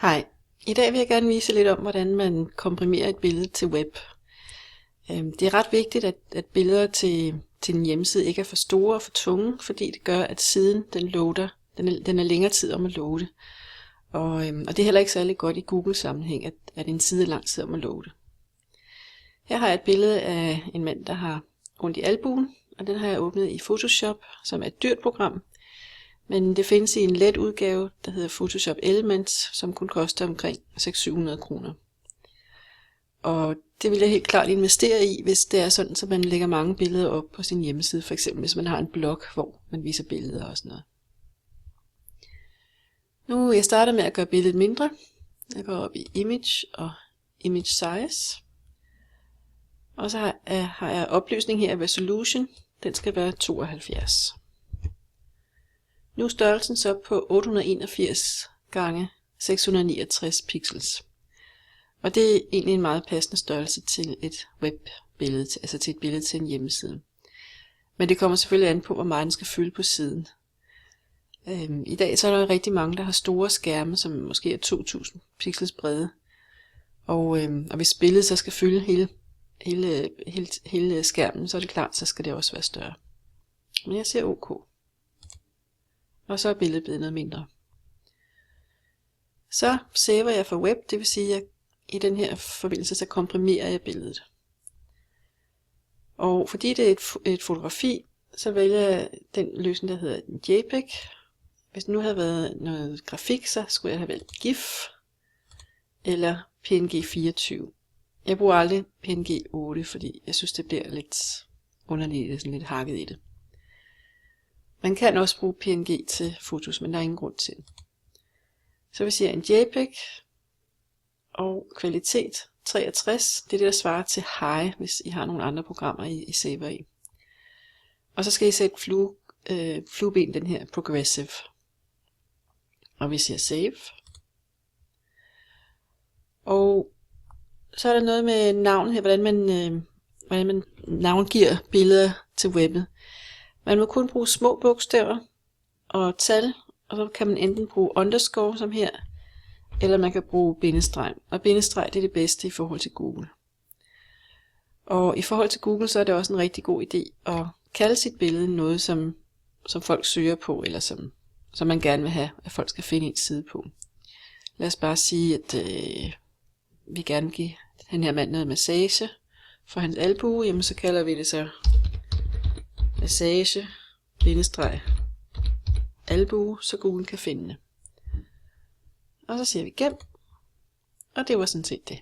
Hej. I dag vil jeg gerne vise lidt om, hvordan man komprimerer et billede til web. Det er ret vigtigt, at billeder til en hjemmeside ikke er for store og for tunge, fordi det gør, at siden den er længere tid om at loade. Og det er heller ikke særlig godt i Google-sammenhæng, at en side er lang tid om at loade. Her har jeg et billede af en mand, der har ondt i albuen, og den har jeg åbnet i Photoshop, som er et dyrt program. Men det findes i en let udgave, der hedder Photoshop Elements, som kun koster omkring 600-700 kroner. Og det vil jeg helt klart investere i, hvis det er sådan, så man lægger mange billeder op på sin hjemmeside. For eksempel hvis man har en blog, hvor man viser billeder og sådan noget. Nu jeg starter med at gøre billedet mindre. Jeg går op i Image og Image Size. Og så har jeg opløsning her, Resolution. Den skal være 72. Nu er størrelsen så på 881 gange 669 pixels. Og det er egentlig en meget passende størrelse til et webbillede, altså til et billede til en hjemmeside. Men det kommer selvfølgelig an på, hvor meget den skal fylde på siden. I dag så er der rigtig mange, der har store skærme, som måske er 2000 pixels brede. Og hvis billedet så skal fylde hele skærmen, så er det klart, så skal det også være større. Men jeg siger OK. Og så er billedet blevet noget mindre. Så saver jeg for web, det vil sige, at i den her forbindelse, så komprimerer jeg billedet. Og fordi det er et fotografi, så vælger jeg den løsning, der hedder JPEG. Hvis det nu havde været noget grafik, så skulle jeg have valgt GIF eller PNG 24. Jeg bruger aldrig PNG 8, fordi jeg synes, det bliver lidt underligt, sådan lidt hakket i det. Man kan også bruge PNG til fotos, men der er ingen grund til. Så hvis jeg en JPEG og kvalitet 63, det er det, der svarer til high, hvis I har nogle andre programmer, I saver i. Og så skal I sætte flueben, den her progressive. Og vi siger save. Og så er der noget med navn her, hvordan man navngiver billeder til webbet. Man må kun bruge små bogstaver og tal, og så kan man enten bruge underscore som her, eller man kan bruge bindestreg. Og bindestreg, det er det bedste i forhold til Google. Og i forhold til Google, så er det også en rigtig god idé at kalde sit billede noget, som folk søger på, eller som man gerne vil have, at folk skal finde en side på. Lad os bare sige, at vi gerne vil give den her mand noget massage for hans albue, jamen så kalder vi det så massage, bindestreg, albue, så Google kan finde det. Og så siger vi gem, og det var sådan set det.